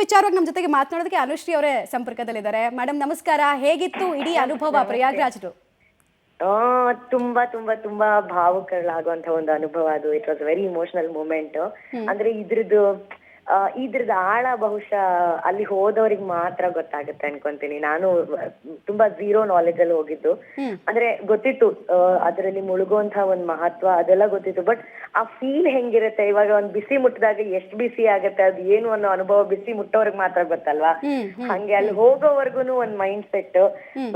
ವಿಚಾರವಾಗಿ ನಮ್ಮ ಜೊತೆಗೆ ಮಾತನಾಡೋದಕ್ಕೆ ಅನುಶ್ರೀ ಅವರೇ ಸಂಪರ್ಕದಲ್ಲಿದ್ದಾರೆ. ಮೇಡಮ್ ನಮಸ್ಕಾರ, ಹೇಗಿತ್ತು ಇಡೀ ಅನುಭವ ಪ್ರಯಾಗ್ರಾಜ್ದು? ತುಂಬಾ ತುಂಬಾ ತುಂಬಾ ಭಾವುಕಗಳಾಗುವಂತ ಒಂದು ಅನುಭವ ಅದು. It was very emotional moment. ಅಂದ್ರೆ ಇದ್ರದ್ದು ಆಳ ಬಹುಶಃ ಅಲ್ಲಿ ಹೋದವ್ರಿಗೆ ಮಾತ್ರ ಗೊತ್ತಾಗುತ್ತೆ ಅನ್ಕೊಂತೀನಿ. ನಾನು ತುಂಬಾ ಝೀರೋ ನಾಲೆಜ್ ಅಲ್ಲಿ ಹೋಗಿದ್ದು. ಅಂದ್ರೆ ಗೊತ್ತಿತ್ತು ಅದರಲ್ಲಿ ಮುಳುಗುವಂತಹ ಒಂದ್ ಮಹತ್ವ ಅದೆಲ್ಲ ಗೊತ್ತಿತ್ತು. ಬಟ್ ಆ ಫೀಲ್ ಹೆಂಗಿರುತ್ತೆ, ಇವಾಗ ಒಂದ್ ಬಿಸಿ ಮುಟ್ಟಿದಾಗ ಎಷ್ಟ್ ಬಿಸಿ ಆಗತ್ತೆ ಅದು ಏನು ಅನ್ನೋ ಅನುಭವ ಬಿಸಿ ಮುಟ್ಟೋರ್ಗ್ ಮಾತ್ರ ಗೊತ್ತಲ್ವಾ. ಹಂಗೆ ಅಲ್ಲಿ ಹೋಗೋವರ್ಗುನು ಒಂದ್ ಮೈಂಡ್ ಸೆಟ್.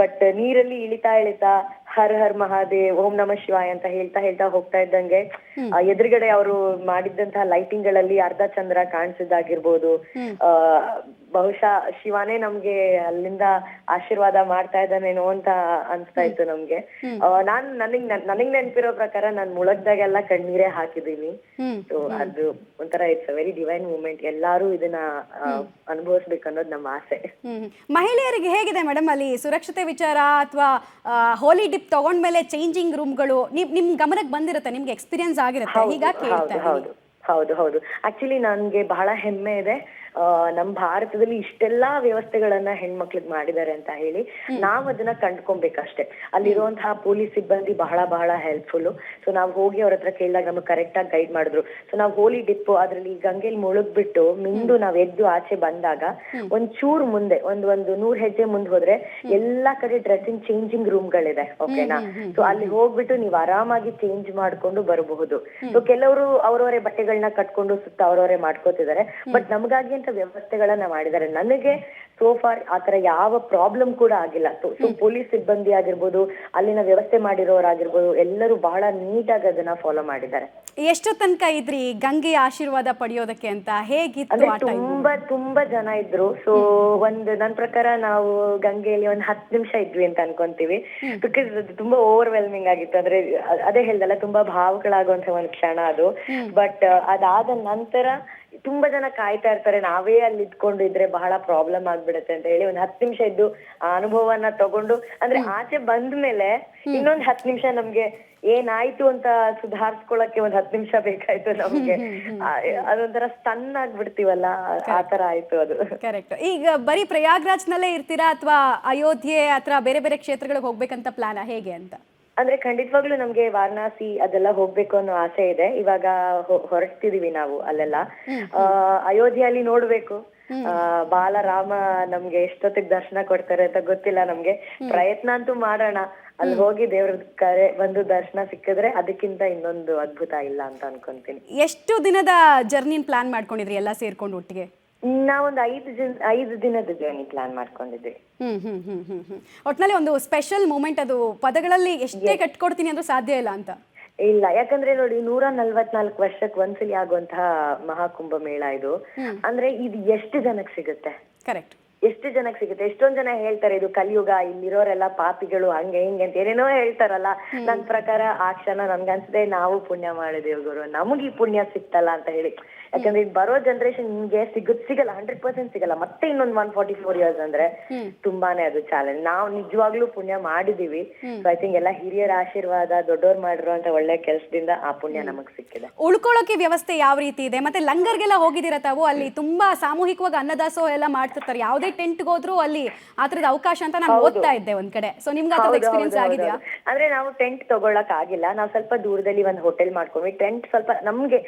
ಬಟ್ ನೀರಲ್ಲಿ ಇಳಿತಾ ಹರ್ ಹರ್ ಮಹಾದೇವ್, ಓಂ ನಮಃ ಶಿವಾಯ ಅಂತ ಹೇಳ್ತಾ ಹೋಗ್ತಾ ಇದ್ದಂಗೆ ಎದುರುಗಡೆ ಅವರು ಮಾಡಿದ್ದಂತಹ ಲೈಟಿಂಗ್ ಗಳಲ್ಲಿ ಅರ್ಧ ಚಂದ್ರ ಕಾಣಿಸಿದ್ದಾಗಿರ್ಬೋದು. ಬಹುಶಃ ಶಿವನೇ ನಮ್ಗೆ ಅಲ್ಲಿಂದ ಆಶೀರ್ವಾದ ಮಾಡ್ತಾ ಇದ್ದಾನೇನೋ ಅಂತ ಅನ್ಸ್ತಾ ಇತ್ತು ನಮ್ಗೆ. ನನಗ್ ನೆನ್ಪಿರೋ ಪ್ರಕಾರ ನಾನ್ ಮುಳಗ್ದಾಗೆಲ್ಲ ಕಣ್ಣೀರೇ ಹಾಕಿದೀನಿ. ಸೊ ಅದು ಒಂಥರ ಇಟ್ಸ್ ವೆರಿ ಡಿವೈನ್ ಮೂಮೆಂಟ್. ಎಲ್ಲಾರು ಇದನ್ನ ಅನುಭವಿಸ್ಬೇಕು ಅನ್ನೋದು ನಮ್ಮ ಆಸೆ. ಮಹಿಳೆಯರಿಗೆ ಹೇಗಿದೆ ಮೇಡಮ್ ಅಲ್ಲಿ ಸುರಕ್ಷತೆ ವಿಚಾರ ಅಥವಾ ಹೋಲಿ ಡಿಪ್ ತಗೊಂಡ್ಮೇಲೆ ಚೇಂಜಿಂಗ್ ರೂಮ್ಗಳು ನಿಮ್ ಗಮನಕ್ಕೆ ಬಂದಿರುತ್ತೆ, ನಿಮ್ಗೆ ಎಕ್ಸ್ಪೀರಿಯನ್ಸ್ ಆಗಿರುತ್ತೆ, ಹೀಗಾಗಿ ಕೇಳ್ತಾ ಇದ್ದೀನಿ. ಹೌದು ಆಕ್ಚುಲಿ ನನ್ಗೆ ಬಹಳ ಹೆಮ್ಮೆ ಇದೆ ನಮ್ ಭಾರತದಲ್ಲಿ ಇಷ್ಟೆಲ್ಲಾ ವ್ಯವಸ್ಥೆಗಳನ್ನ ಹೆಣ್ಮಕ್ಳಿಗೆ ಮಾಡಿದ್ದಾರೆ ಅಂತ ಹೇಳಿ. ನಾವ್ ಅದನ್ನ ಕಂಡ್ಕೊಬೇಕಷ್ಟೇ. ಅಲ್ಲಿರುವಂತಹ ಪೊಲೀಸ್ ಸಿಬ್ಬಂದಿ ಬಹಳ ಹೆಲ್ಪ್ಫುಲ್. ಸೊ ನಾವ್ ಹೋಗಿ ಅವ್ರ ಹತ್ರ ಕೇಳಿದಾಗ ನಮ್ಗೆ ಕರೆಕ್ಟ್ ಆಗಿ ಗೈಡ್ ಮಾಡಿದ್ರು. ಸೊ ನಾವ್ ಹೋಲಿ ಡಿಪ್ ಅದ್ರಲ್ಲಿ ಗಂಗೆಲ್ ಮುಳುಗ್ಬಿಟ್ಟು ಮಿಂದು ನಾವ್ ಎದ್ದು ಆಚೆ ಬಂದಾಗ ಒಂದ್ ಚೂರ್ ಮುಂದೆ ಒಂದು 100 ಹೆಜ್ಜೆ ಮುಂದೆ ಹೋದ್ರೆ ಎಲ್ಲಾ ಕಡೆ ಡ್ರೆಸ್ಸಿಂಗ್ ಚೇಂಜಿಂಗ್ ರೂಮ್ ಗಳಿದೆ. ಓಕೆನಾ? ಸೊ ಅಲ್ಲಿ ಹೋಗ್ಬಿಟ್ಟು ನೀವ್ ಆರಾಮಾಗಿ ಚೇಂಜ್ ಮಾಡ್ಕೊಂಡು ಬರಬಹುದು. ಸೊ ಕೆಲವರು ಅವ್ರವರೇ ಬಟ್ಟೆಗಳನ್ನ ಕಟ್ಕೊಂಡು ಸುತ್ತ ಅವ್ರವರೇ ಮಾಡ್ಕೋತಿದ್ದಾರೆ. ಬಟ್ ನಮ್ಗಾಗಿ ವ್ಯವಸ್ಥೆಗಳನ್ನ ಮಾಡಿದ್ದಾರೆ. ನನಗೆ ಸೋಫಾರ್ ಆತರ ಯಾವ ಪ್ರಾಬ್ಲಮ್ ಕೂಡ ಆಗಿಲ್ಲ. ಸೊ ಪೊಲೀಸ್ ಸಿಬ್ಬಂದಿ ಆಗಿರ್ಬೋದು, ಅಲ್ಲಿನ ವ್ಯವಸ್ಥೆ ಮಾಡಿರೋರಾಗಿರ್ಬೋದು, ಎಲ್ಲರೂ ಬಹಳ ನೀಟಾಗಿ ಅದನ್ನ ಫಾಲೋ ಮಾಡಿದ್ದಾರೆ. ಎಷ್ಟು ತನಕ ಇದ್ರಿ ಗಂಗೆಯ ಆಶೀರ್ವಾದ ಪಡೆಯೋದಕ್ಕೆ ಅಂತ? ಹೇಗಿತ್ತು? ಅಂದ್ರೆ ತುಂಬಾ ಜನ ಇದ್ರು. ಸೊ ನನ್ ಪ್ರಕಾರ ನಾವು ಗಂಗೆಯಲ್ಲಿ 10 ನಿಮಿಷ ಇದ್ವಿ ಅಂತ ಅನ್ಕೊಂತೀವಿ. ಬಿಕಾಸ್ ತುಂಬಾ ಓವರ್ವೆಲ್ಮಿಂಗ್ ಆಗಿತ್ತು. ಅಂದ್ರೆ ಅದೇ ಹೇಳ್ದಲ್ಲ, ತುಂಬಾ ಭಾವುಗಳಾಗುವಂತ ಒಂದ್ ಕ್ಷಣ ಅದು. ಬಟ್ ಅದಾದ ನಂತರ ತುಂಬಾ ಜನ ಕಾಯ್ತಾ ಇರ್ತಾರೆ, ನಾವೇ ಅಲ್ಲಿ ಇದ್ಕೊಂಡು ಇದ್ರೆ ಬಹಳ ಪ್ರಾಬ್ಲಮ್ ಆಗ್ಬಿಡತ್ತೆ ಅಂತ ಹೇಳಿ 10 ನಿಮಿಷ ಇದ್ದು ಆ ಅನುಭವನ ತಗೊಂಡು, ಅಂದ್ರೆ ಆಚೆ ಬಂದ್ಮೇಲೆ ಇನ್ನೊಂದ್ 10 ನಿಮಿಷ ನಮ್ಗೆ ಏನಾಯ್ತು ಅಂತ ಸುಧಾರಿಸ್ಕೊಳಕ್ಕೆ 10 ನಿಮಿಷ ಬೇಕಾಯ್ತು ನಮ್ಗೆ. ಅದೊಂಥರ ಸ್ಟನ್ ಆಗ್ಬಿಡ್ತೀವಲ್ಲ, ಆತರ ಆಯ್ತು ಅದು. ಕರೆಕ್ಟ್. ಈಗ ಬರೀ ಪ್ರಯಾಗ್ರಾಜ್ ನಲ್ಲೇ ಇರ್ತೀರಾ ಅಥವಾ ಅಯೋಧ್ಯೆ ಅಥವಾ ಬೇರೆ ಬೇರೆ ಕ್ಷೇತ್ರಗಳಿಗೆ ಹೋಗ್ಬೇಕಂತ ಪ್ಲಾನ್ ಹೇಗೆ ಅಂತ? ಅಂದ್ರೆ ಖಂಡಿತವಾಗ್ಲೂ ನಮ್ಗೆ ವಾರಣಾಸಿ ಅದೆಲ್ಲ ಹೋಗ್ಬೇಕು ಅನ್ನೋ ಆಸೆ ಇದೆ. ಇವಾಗ ಹೊರಡ್ತಿದೀವಿ ನಾವು ಅಲ್ಲೆಲ್ಲ. ಅಯೋಧ್ಯೆಯಲ್ಲಿ ನೋಡ್ಬೇಕು ಬಾಲರಾಮ ನಮ್ಗೆ ಎಷ್ಟೊತ್ತಿಗೆ ದರ್ಶನ ಕೊಡ್ತಾರೆ ಅಂತ ಗೊತ್ತಿಲ್ಲ ನಮ್ಗೆ. ಪ್ರಯತ್ನ ಅಂತೂ ಮಾಡೋಣ. ಅಲ್ಲಿ ಹೋಗಿ ದೇವ್ರ ಕರೆ ಬಂದು ದರ್ಶನ ಸಿಕ್ಕಿದ್ರೆ ಅದಕ್ಕಿಂತ ಇನ್ನೊಂದು ಅದ್ಭುತ ಇಲ್ಲ ಅಂತ ಅನ್ಕೊಂತೀನಿ. ಎಷ್ಟು ದಿನದ ಜರ್ನಿ ಪ್ಲಾನ್ ಮಾಡ್ಕೊಂಡಿದ್ರಿ ಎಲ್ಲ ಸೇರ್ಕೊಂಡು ಒಟ್ಟಿಗೆ? ನಾವೊಂದು 5 ದಿನದ ಜರ್ನಿ ಪ್ಲಾನ್ ಮಾಡ್ಕೊಂಡಿದ್ವಿ. ಒಟ್ನಲ್ಲಿ ಒಂದು ಸ್ಪೆಷಲ್ ಮೂಮೆಂಟ್ ಅದು. ಪದಗಳಲ್ಲಿ ಎಷ್ಟೇ ಕಟ್ಕೊಡ್ತೀನಿ ಅಂದ್ರೂ ಸಾಧ್ಯ ಇಲ್ಲ ಅಂತ. ಇಲ್ಲ, ಯಾಕಂದ್ರೆ ನೋಡಿ 144 ವರ್ಷಕ್ಕೆ ಒಂದ್ಸಲಿ ಆಗುವಂತಹ ಮಹಾಕುಂಭ ಮೇಳ ಇದು. ಅಂದ್ರೆ ಇದು ಎಷ್ಟು ಜನಕ್ಕೆ ಸಿಗುತ್ತೆ? ಕರೆಕ್ಟ್. ಎಷ್ಟು ಜನಕ್ಕೆ ಸಿಗುತ್ತೆ? ಎಷ್ಟೊಂದ್ ಜನ ಹೇಳ್ತಾರೆ ಇದು ಕಲಿಯುಗ, ಇಲ್ಲಿರೋರೆಲ್ಲ ಪಾಪಿಗಳು, ಹಂಗೆ ಹಿಂಗೆ ಅಂತ ಏನೇನೋ ಹೇಳ್ತಾರಲ್ಲ. ನನ್ ಪ್ರಕಾರ ಆ ಕ್ಷಣ ನನ್ಗನ್ಸದೆ ನಾವು ಪುಣ್ಯ ಮಾಡಿದೇವ್ ಗುರು, ನಮಗ್ ಈ ಪುಣ್ಯ ಸಿಕ್ತಲ್ಲ ಅಂತ ಹೇಳಿ. ಯಾಕಂದ್ರೆ ಈಗ ಬರೋ ಜನರೇಷನ್ ನಿಮ್ಗೆ ಸಿಗಲ್ಲ, 100% ಸಿಗಲ್ಲ. ಮತ್ತೆ ಇನ್ನೊಂದ್ 144 ಇಯರ್ಸ್ ಅಂದ್ರೆ ತುಂಬಾನೇ ಅದು ಚಾಲೆಂಜ್. ನಾವು ನಿಜವಾಗ್ಲೂ ಪುಣ್ಯ ಮಾಡಿದೀವಿ. ಸೊ ಐ ಥಿಂಕ್ ಎಲ್ಲ ಹಿರಿಯರ ಆಶೀರ್ವಾದ, ದೊಡ್ಡೋರ್ ಮಾಡಿರುವಂತ ಒಳ್ಳೆ ಕೆಲ್ಸದಿಂದ ಆ ಪುಣ್ಯ ನಮಗ್ ಸಿಕ್ಕಿದೆ. ಉಳ್ಕೊಳ್ಳೋಕೆ ವ್ಯವಸ್ಥೆ ಯಾವ ರೀತಿ ಇದೆ? ಮತ್ತೆ ಲಂಗರ್ಗೆಲ್ಲ ಹೋಗಿದ್ದೀರಾ ತಾವು? ಅಲ್ಲಿ ತುಂಬಾ ಸಾಮೂಹಿಕವಾಗಿ ಅನ್ನದಾಸೋಹ ಎಲ್ಲ ಮಾಡ್ತಿರ್ತಾರೆ. ಯಾವ್ದೇ ಟೆಂಟ್ ಹೋದ್ರು ಅಲ್ಲಿ ಆತರದ ಅವಕಾಶ ಅಂತ ನಾನು ಓದ್ತಾ ಇದ್ದೆ ಒಂದ್ ಕಡೆ. ಸೊ ನಿಮ್ಗೆ ಆತರದ ಎಕ್ಸ್ಪೀರಿಯನ್ಸ್ ಆಗಿದೆಯಾ? ಅಂದ್ರೆ ನಾವು ಟೆಂಟ್ ತಗೊಳಕ್ ಆಗಿಲ್ಲ. ನಾವು ಸ್ವಲ್ಪ ದೂರದಲ್ಲಿ ಒಂದ್ ಹೋಟೆಲ್ ಮಾಡ್ಕೊಂಡ್ವಿ. ಟೆಂಟ್ ಸ್ವಲ್ಪ ನಮ್ಗೆ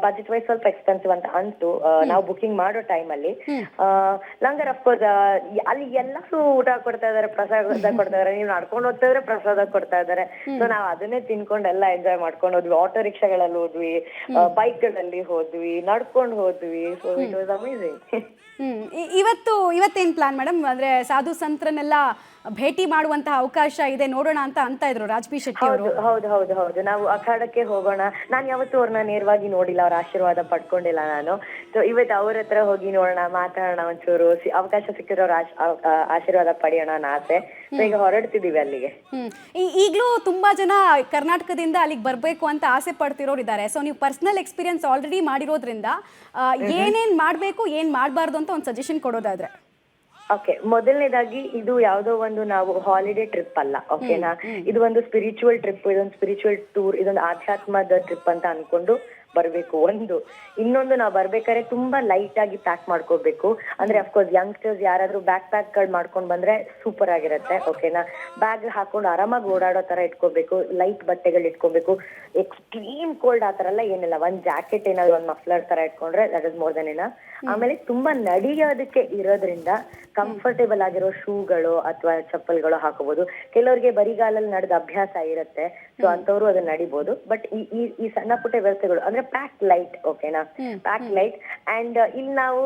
ಬಜೆಟ್ ವೈಸ್ ಸ್ವಲ್ಪ ಎಕ್ಸ್ಪೆನ್ಸಿವ್ ಅಂತ ಅನ್ಸ್ತು ನಾವು ಬುಕಿಂಗ್ ಮಾಡೋ ಟೈಮ್ ಅಲ್ಲಿ. ಲಂಗರ್ ಅಫ್ಕೋರ್ಸ್ ಅಲ್ಲಿ ಎಲ್ಲರೂ ಊಟ ಕೊಡ್ತಾ ಇದಾರೆ, ಪ್ರಸಾದ ಕೊಡ್ತಾ ಇದಾರೆ. ನೀವು ನಡ್ಕೊಂಡು ಹೋಗ್ತಾ ಇದ್ರೆ ಪ್ರಸಾದ ಕೊಡ್ತಾ ಇದಾರೆ. ಸೊ ನಾವ್ ಅದನ್ನೇ ತಿನ್ಕೊಂಡು ಎಲ್ಲ ಎಂಜಾಯ್ ಮಾಡ್ಕೊಂಡು ಹೋದ್ವಿ. ಆಟೋ ರಿಕ್ಷಾಗಳಲ್ಲಿ ಹೋದ್ವಿ, ಬೈಕ್ ಗಳಲ್ಲಿ ಹೋದ್ವಿ, ನಡ್ಕೊಂಡು ಹೋದ್ವಿ. So it was amazing. ಇವತ್ತೇನ್ ಪ್ಲಾನ್ ಮೇಡಮ್? ಅಂದ್ರೆ ಸಾಧು ಸಂತರನ್ನೆಲ್ಲ ಭೇಟಿ ಮಾಡುವಂತಹ ಅವಕಾಶ ಇದೆ, ನೋಡೋಣ ಅಂತ ಇದ್ರು ರಾಜ್ ಬಿ ಶೆಟ್ಟಿ ಅವರು. ಹೌದು ನಾವು ಅಖಾಡಕ್ಕೆ ಹೋಗೋಣ. ನಾನ್ ಯಾವತ್ತೂ ಅವ್ರನ್ನ ನೇರವಾಗಿ ನೋಡಿಲ್ಲ, ಅವ್ರ ಆಶೀರ್ವಾದ ಪಡ್ಕೊಂಡಿಲ್ಲ ನಾನು. ಸೊ ಇವತ್ತು ಅವ್ರ ಹತ್ರ ಹೋಗಿ ನೋಡೋಣ, ಮಾತಾಡೋಣ, ಒಂಚೂರು ಅವಕಾಶ ಸಿಕ್ಕಿದ್ರೆ ಅವ್ರ ಆಶೀರ್ವಾದ ಪಡೆಯೋಣ ಅನ್ನೋ ಆಸೆ. ಸೊ ಈಗ ಹೊರಡ್ತಿದೀವಿ ಅಲ್ಲಿಗೆ. ಈಗಲೂ ತುಂಬಾ ಜನ ಕರ್ನಾಟಕದಿಂದ ಅಲ್ಲಿಗೆ ಬರ್ಬೇಕು ಅಂತ ಆಸೆ ಪಡ್ತಿರೋರು ಇದ್ದಾರೆ. ಸೊ ನೀವು ಪರ್ಸನಲ್ ಎಕ್ಸ್ಪೀರಿಯನ್ಸ್ ಆಲ್ರೆಡಿ ಮಾಡಿರೋದ್ರಿಂದ ಏನೇನ್ ಮಾಡ್ಬೇಕು, ಏನ್ ಮಾಡಬಾರ್ದು ಅಂತ ಒಂದು ಸಜೆಷನ್ ಕೊಡೋದಾದ್ರೆ? ಓಕೆ, ಮೊದಲನೇದಾಗಿ ಇದು ಯಾವುದೋ ಒಂದು ನಾವು ಹಾಲಿಡೇ ಟ್ರಿಪ್ ಅಲ್ಲ. ಓಕೆನಾ? ಇದು ಒಂದು ಸ್ಪಿರಿಚುವಲ್ ಟ್ರಿಪ್, ಇದೊಂದು ಸ್ಪಿರಿಚುವಲ್ ಟೂರ್, ಇದೊಂದು ಆಧ್ಯಾತ್ಮದ ಟ್ರಿಪ್ ಅಂತ ಅನ್ಕೊಂಡು ಬರ್ಬೇಕು ಒಂದು. ಇನ್ನೊಂದು ನಾವು ಬರ್ಬೇಕಾದ್ರೆ ತುಂಬಾ ಲೈಟ್ ಆಗಿ ಪ್ಯಾಕ್ ಮಾಡ್ಕೋಬೇಕು. ಅಂದ್ರೆ ಅಫ್ಕೋರ್ಸ್ ಯಂಗ್ಸ್ಟರ್ಸ್ ಯಾರಾದ್ರೂ ಬ್ಯಾಕ್ ಪ್ಯಾಕ್ ಗಳು ಮಾಡ್ಕೊಂಡ್ ಬಂದ್ರೆ ಸೂಪರ್ ಆಗಿರತ್ತೆ. ಓಕೆನಾ, ಬ್ಯಾಗ್ ಹಾಕೊಂಡು ಆರಾಮಾಗಿ ಓಡಾಡೋ ತರ ಇಟ್ಕೋಬೇಕು, ಲೈಟ್ ಬಟ್ಟೆಗಳು ಇಟ್ಕೋಬೇಕು. ಎಕ್ಸ್ಟ್ರೀಮ್ ಕೋಲ್ಡ್ ಆ ತರ ಎಲ್ಲ ಏನಿಲ್ಲ, ಒಂದ್ ಜಾಕೆಟ್ ಏನಾದ್ರು ಒಂದ್ ಮಫ್ಲರ್ ತರ ಇಟ್ಕೊಂಡ್ರೆ that is more than enough. ಆಮೇಲೆ ತುಂಬಾ ನಡೆಯೋದಕ್ಕೆ ಇರೋದ್ರಿಂದ ಕಂಫರ್ಟೇಬಲ್ ಆಗಿರೋ ಶೂಗಳು ಅಥವಾ ಚಪ್ಪಲ್ಗಳು ಹಾಕೋಬಹುದು. ಕೆಲವರಿಗೆ ಬರಿಗಾಲಲ್ಲಿ ನಡೆದ ಅಭ್ಯಾಸ ಇರುತ್ತೆ, ಸೊ ಅಂತವ್ರು ಅದನ್ನ ನಡಿಬಹುದು. ಬಟ್ ಈ ಸಣ್ಣ ಪುಟ್ಟ ವ್ಯವಸ್ಥೆಗಳು ಅಂದ್ರೆ ಪ್ಯಾಕ್ ಲೈಟ್. ಓಕೆನಾ, ಪ್ಯಾಕ್ ಲೈಟ್. ಅಂಡ್ ಇಲ್ಲಿ ನಾವು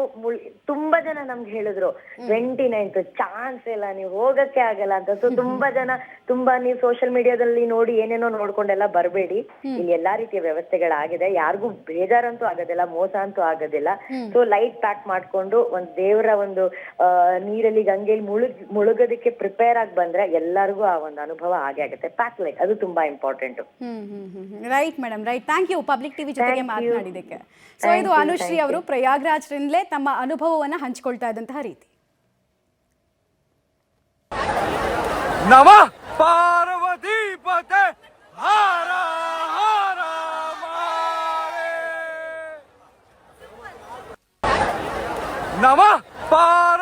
ತುಂಬಾ ಜನ ನಮ್ಗೆ ಹೇಳಿದ್ರು 29th ಚಾನ್ಸ್ ಇಲ್ಲ, ನೀವು ಹೋಗಕ್ಕೆ ಆಗಲ್ಲ ಅಂತ. ಸೊ ತುಂಬಾ ನೀವು ಸೋಷಿಯಲ್ ಮೀಡಿಯಾದಲ್ಲಿ ನೋಡಿ ಏನೇನೋ ನೋಡ್ಕೊಂಡೆಲ್ಲ ಬರಬೇಡಿ. ಇಲ್ಲಿ ಎಲ್ಲಾ ರೀತಿಯ ವ್ಯವಸ್ಥೆಗಳಾಗಿದೆ, ಯಾರಿಗೂ ಬೇಜಾರಂತೂ ಆಗೋದಿಲ್ಲ, ಮೋಸ ಅಂತೂ ಆಗೋದಿಲ್ಲ. ಸೊ ಲೈಟ್ ಪ್ಯಾಕ್ ಮಾಡ್ಕೊಂಡು ಒಂದ್ ದೇವರ ಒಂದು ನೀರಲ್ಲಿ ಗಂಗೆಯಲ್ಲಿ ಮುಳುಗೋದಕ್ಕೆ ಪ್ರಿಪೇರ್ ಆಗಿ ಬಂದ್ರೆ ಎಲ್ಲರಿಗೂ ಆ ಒಂದು ಅನುಭವ ಆಗೇ ಆಗುತ್ತೆ. ಪ್ಯಾಕ್ ಲೈಟ್ ಅದು ತುಂಬಾ important. Right madam, right. Thank you public TV ಜೊತೆಗೆ ಮಾತನಾಡಿದ್ದಕ್ಕೆ. ಸೊ ಇದು ಅನುಶ್ರೀ ಅವರು ಪ್ರಯಾಗ್ರಾಜ್ರಿಂದಲೇ ತಮ್ಮ ಅನುಭವವನ್ನ ಹಂಚಿಕೊಳ್ತಾ ಇದ್ದಂತಹ ರೀತಿ. ನಮ ಪಾರ್ವತಿ ಪತೆ ಹಾರ ಹಾರ ಮಾರೆ ನಮ ಪಾರ್ವತಿ